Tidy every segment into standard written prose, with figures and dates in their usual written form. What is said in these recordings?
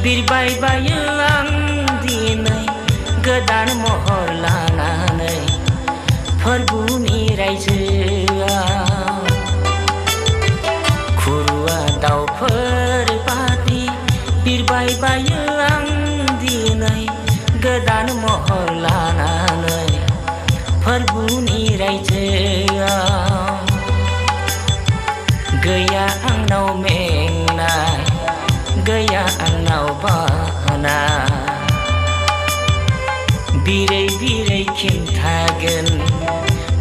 बिरबाय बायो आं दिनै गोदान महर लानानै फोरबुनि रायजोआव खुरुआ दाउफोर बादि बिरबाय बायो आं दिनै गोदान महर लानानै फोरबुनि रायजोआव गैया आंनाव मेंनाय गैया आंनाव बाना बिरै बिरै खिन्थागोन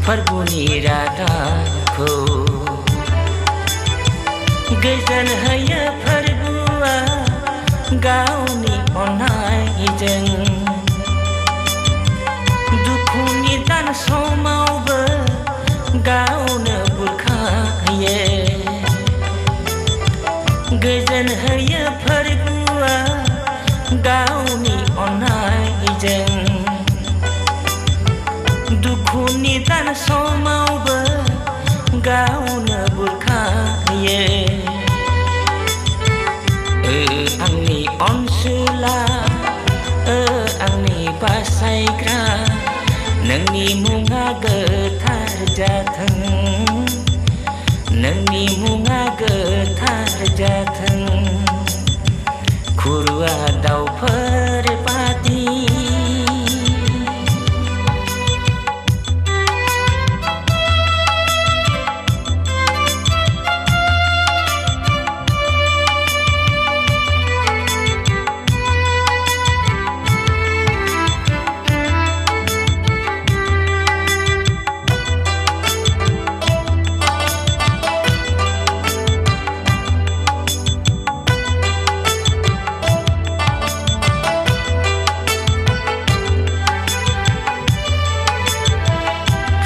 फोरबुनि रादाबखौ गोजोन होयो फोरबुआ गावनि अननायजों दुखुनि दान समावबो गावनो बुरखायो गोजोन होयो फोरबुआ गावनि अननायजों दुखुनि दान समावबो गावनो बुरखायो आंनि अनसुला आंनि बासायग्रा नोंनि मुङा गोथार जाथों नोंनि मुङा गोथार जाथों खुरुआ दाउफोर बादि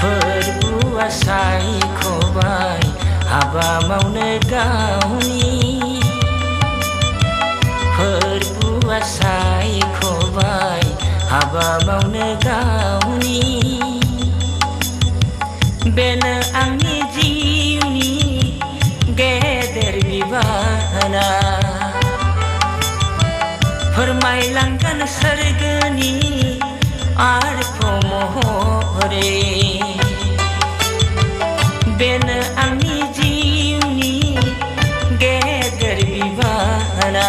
फोरबुआ सायख'बाय हाबा मावनो गावनि फोरबुआ सायख'बाय हाबा मावनो गावनि बेनो आंनि जिउनि गेदेर बिबाना फोरमायलांगोन सोरगोनि आर्फ महरै बेनो आंनि जिउनि गेदेर बिबाना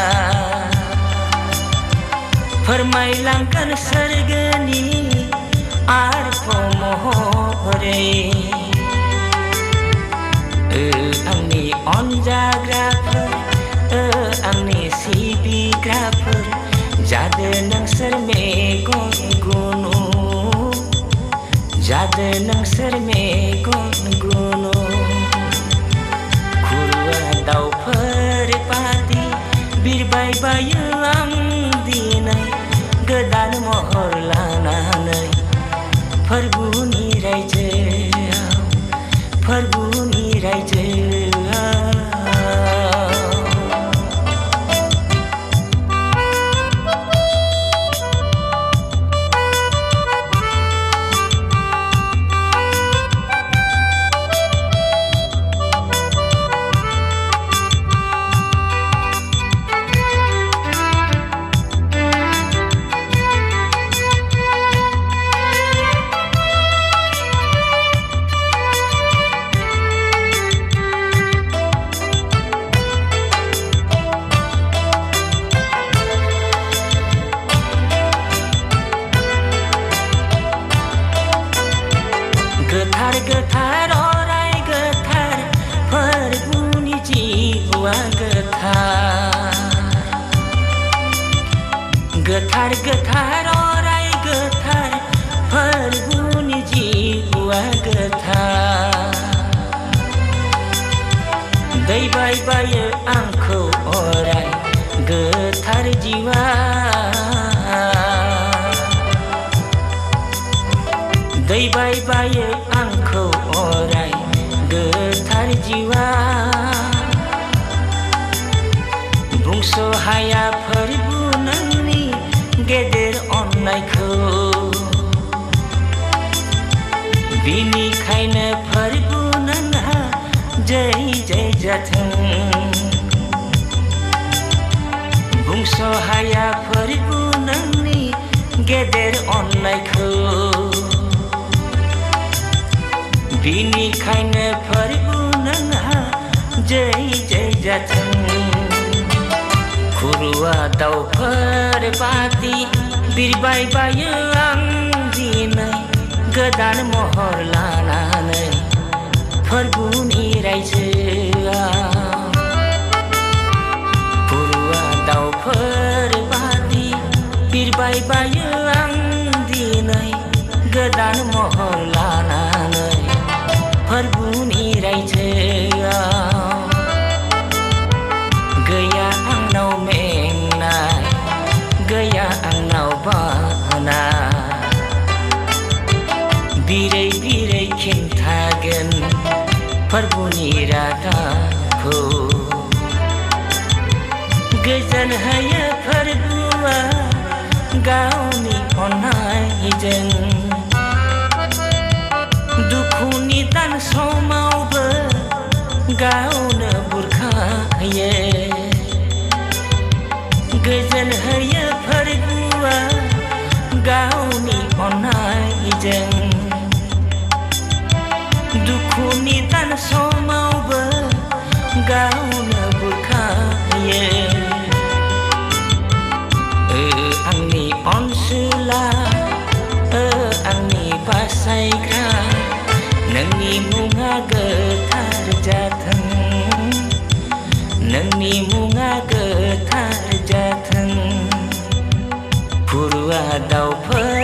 फोरमायलांगोन सोरगोनि आर्फ महरै आंनि अनजाग्राफोर आंनि सिबिग्राफोर जादो नोंसोर मेगन गुनु जादो नोंसोर मेगन गुनु खुरुआ दाउफोर बादि बिरबाय बायो आं दिनै गोदान महर लानानै फोरबुनि रायजोआव फोरबुनि रायजोआव गोथार गोथार अराय गोथार फोरबुनि जिउआ गोथार गोथार अराय गोथार फोरबुनि जिउआ गोथार दैबाय बायो आंखौ अराय गोथार जिवा दैबाय बायो आंखौ अराय गोथार जिवा बुंस' हाया फोरबु नोंनि गेदेर अननायखौ बिनिखायनो फोरबु नोंहा जै जै जाथों बुंस' हाया फोरबु नोंनि गेदेर अननायखौ बिनिखायनो फोरबु नोंहा जै जै जाथों खुरुआ दाउफोर बादि बिरबाय बायो आं दिनै गोदान महर लानानै फोरबुनि रायजोआव खुरुआ दाउफोर बादि बिरबाय बायो आं दिनै गोदान महर लानानै फोरबुनि रायजोआव गैया आंनाव मेंनाय गैया आंनाव बानाय बिरै बिरै खिन्थागोन फोरबुनि रादाबखौ गोजोन होयो फोरबुआ गावनि अननायजों दुखुनि दान समावबो गावनो बुरखायो गोजोन होयो फोरबुआ गावनि अननायजों दुखुनि दान समावबो गावनो बुरखायो आंनि अनसुला आंनि बासायग्रा नोंनि मुङा गोथार जाथों नोंनि मुङा गोथार जाथों खुरुआ दाउफोर